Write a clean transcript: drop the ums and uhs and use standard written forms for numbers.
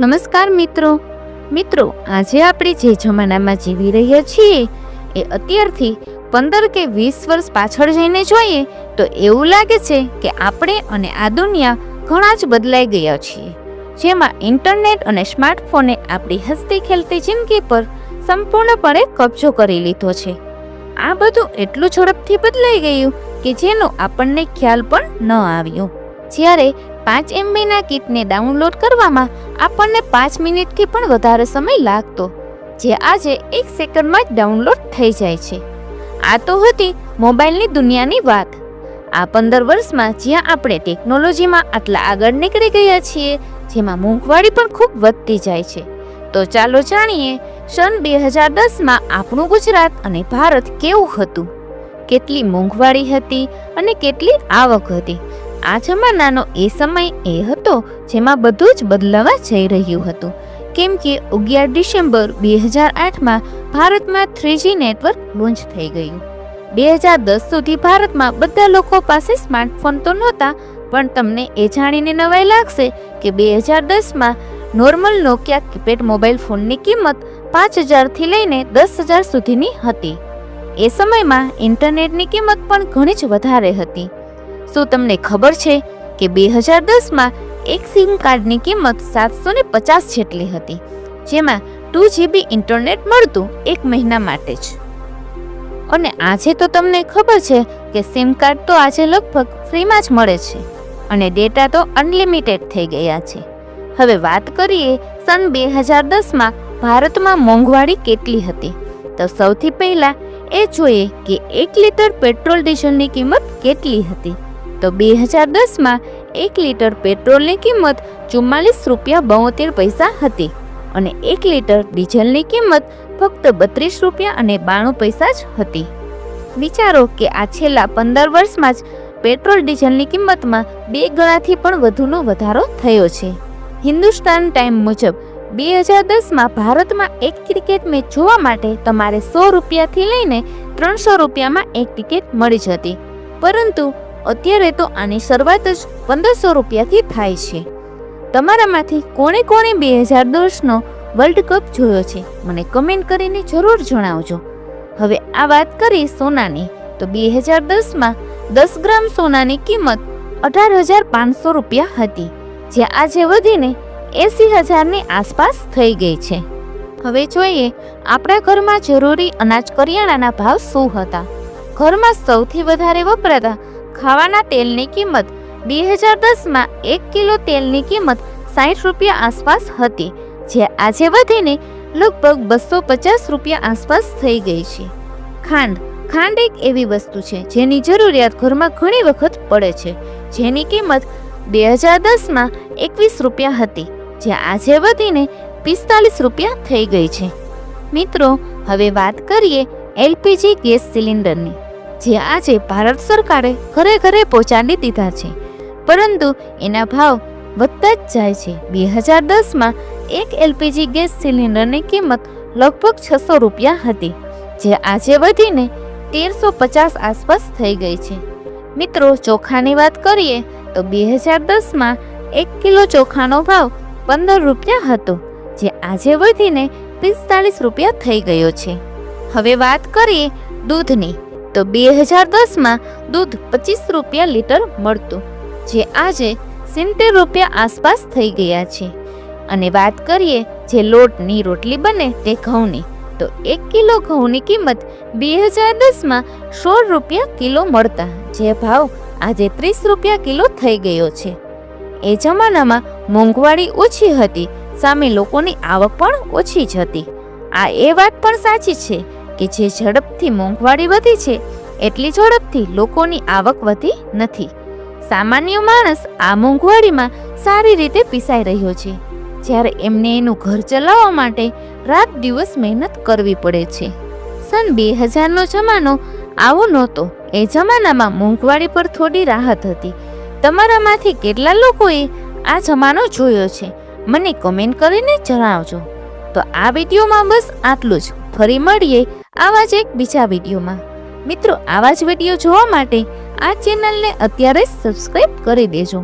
નમસ્કાર મિત્રો, આજે આપણે જે જમાનામાં જીવી રહ્યા છીએ એ અત્યારથી 15 કે 20 વર્ષ પાછળ જઈને જોઈએ તો એવું લાગે છે કે આપણે અને આ દુનિયા ઘણા જ બદલાઈ ગયા છીએ, જેમાં ઇન્ટરનેટ અને સ્માર્ટફોને આપણી હસતી ખેલતી જિંદગી પર સંપૂર્ણપણે કબજો કરી લીધો છે. આ બધું એટલું ઝડપથી બદલાઈ ગયું કે જેનો આપણને ખ્યાલ પણ ન આવ્યો. જ્યારે 5 MBના કીટને ડાઉનલોડ કરવામાં આપણને 5 મિનિટથી પણ વધારે સમય લાગતો, જે આજે 1 સેકન્ડમાં જ ડાઉનલોડ થઈ જાય છે. આ તો હતી મોબાઈલની દુનિયાની વાત. આ 15 વર્ષમાં જ્યાં આપણે ટેકનોલોજીમાં આટલા આગળ નીકળી ગયા છીએ, જેમાં મોંઘવારી પણ ખૂબ વધતી જાય છે. તો ચાલો જાણીએ સન 2010માં આપણું ગુજરાત અને ભારત કેવું હતું, કેટલી મોંઘવારી હતી અને કેટલી આવક હતી. આ જમાનાનો એ સમય એ હતો જેમાં બધું જ બદલાવા જઈ રહ્યું હતું, કેમ કે 11 ડિસેમ્બર 2008માં ભારતમાં 3G નેટવર્ક લોન્ચ થઈ ગયું. 2010 સુધી ભારતમાં બધા લોકો પાસે સ્માર્ટફોન તો નહોતા, પણ તમને એ જાણીને નવાઈ લાગશે કે 2010માં નોર્મલ નોકિયા કીપેડ મોબાઈલ ફોનની કિંમત 5000થી લઈને 10,000 સુધીની હતી. એ સમયમાં ઇન્ટરનેટની કિંમત પણ ઘણી જ વધારે હતી. શું તમને ખબર છે કે 2010માં એક સિમ કાર્ડની કિંમત 750 જેટલી હતી, જેમાં 2GB ઇન્ટરનેટ મળતું 1 મહિના માટે જ. અને આજે તો તમને ખબર છે કે સિમ કાર્ડ તો આજે લગભગ ફ્રીમાં જ મળે છે અને ડેટા તો અનલિમિટેડ થઈ ગયા છે. હવે વાત કરીએ સન 2010માં ભારતમાં મોંઘવારી કેટલી હતી, તો સૌથી પહેલા એ જોઈએ કે 1 લીટર પેટ્રોલ ડીઝલની કિંમત કેટલી હતી. તો 2010માં 1 લીટર પેટ્રોલની કિંમત 44 રૂપિયા 72 પૈસા હતી અને 1 લીટર ડીઝલની કિંમત ફક્ત 32 રૂપિયા અને 92 પૈસા જ હતી. વિચારો કે આ છેલ્લા 15 વર્ષમાં જ પેટ્રોલ ડીઝલની કિંમતમાં 2 ગણાથી પણ વધુનો વધારો થયો છે. હિન્દુસ્તાન ટાઈમ મુજબ 2010માં ભારતમાં એક ક્રિકેટ મેચ જોવા માટે તમારે 100 રૂપિયાથી લઈને 300 રૂપિયામાં એક ટિકિટ મળી જતી, પરંતુ અત્યારે તો આની શરૂઆત જ 1500 રૂપિયાથી થાય છે. તમારામાંથી કોણે 2010નો વર્લ્ડ કપ જોયો છે, મને કમેન્ટ કરીને જરૂર જણાવજો. હવે આ વાત કરીએ સોનાની, તો 2010માં 10 ગ્રામ સોનાની કિંમત 18,500 રૂપિયા હતી, જે આજે વધીને 80,000ની આસપાસ થઈ ગઈ છે. હવે જોઈએ આપણા ઘરમાં જરૂરી અનાજ કરિયાણાના ભાવ શું હતા. ઘરમાં સૌથી વધારે વપરાતા ખાવાના તેલની કિંમત 2010માં 1 કિલો તેલની કિંમત 60 રૂપિયા આસપાસ હતી, જે આજે વધીને લગભગ 250 રૂપિયા આસપાસ થઈ ગઈ છે. ખાંડ એક એવી વસ્તુ છે જેની જરૂરિયાત ઘરમાં ઘણી વખત પડે છે, જેની કિંમત 2010માં 21 રૂપિયા હતી, જે આજે વધીને 45 રૂપિયા થઈ ગઈ છે. મિત્રો, હવે વાત કરીએ LPG ગેસ સિલિન્ડરની, જે આજે ભારત સરકારે ઘરે ઘરે પહોંચાડી દીધા છે, પરંતુ એના ભાવ વધતા જ જાય છે. 2010માં એક LPG ગેસ સિલિન્ડરની કિંમત લગભગ 600 રૂપિયા હતી, જે આજે વધીને 1350 આસપાસ થઈ ગઈ છે. મિત્રો, ચોખાની વાત કરીએ તો 2010માં 1 કિલો ચોખાનો ભાવ 15 રૂપિયા હતો, જે આજે વધીને 45 રૂપિયા થઈ ગયો છે. હવે વાત કરીએ દૂધની, તો 2010માં દૂધ 25 રૂપિયા લીટર મળતું, જે આજે 70 રૂપિયા આસપાસ થઈ ગયા છે. અને વાત કરીએ જે લોટની રોટલી બને તે ઘઉંની, તો 1 કિલો ઘઉંની કિંમત 2010માં 16 રૂપિયા કિલો મળતા, જે ભાવ આજે 30 રૂપિયા કિલો થઈ ગયો છે. એ જમાનામાં મોંઘવારી ઓછી હતી, સામે લોકોની આવક પણ ઓછી જ હતી. આ એ વાત પણ સાચી છે કે જે ઝડપથી મોંઘવારી વધી છે, એટલી ઝડપથી લોકોની આવક વધી નથી. સામાન્ય માણસ આ મોંઘવારીમાં સારી રીતે પીસાઈ રહ્યો છે, જ્યારે એમને એનું ઘર ચલાવવા માટે રાત દિવસ મહેનત કરવી પડે છે. સન 2000નો જમાનો આવો નહોતો. એ જમાનામાં મોંઘવારી પર થોડી રાહત હતી. તમારામાંથી કેટલા લોકોએ આ જમાનો જોયો છે, મને કમેન્ટ કરીને જણાવજો. તો આ વિડીયોમાં બસ આટલું જ. ફરી મળીએ આવા જ એક બીજા વિડીયોમાં. મિત્રો, આવા જ વિડીયો જોવા માટે આ ચેનલને અત્યારે સબસ્ક્રાઇબ કરી દેજો.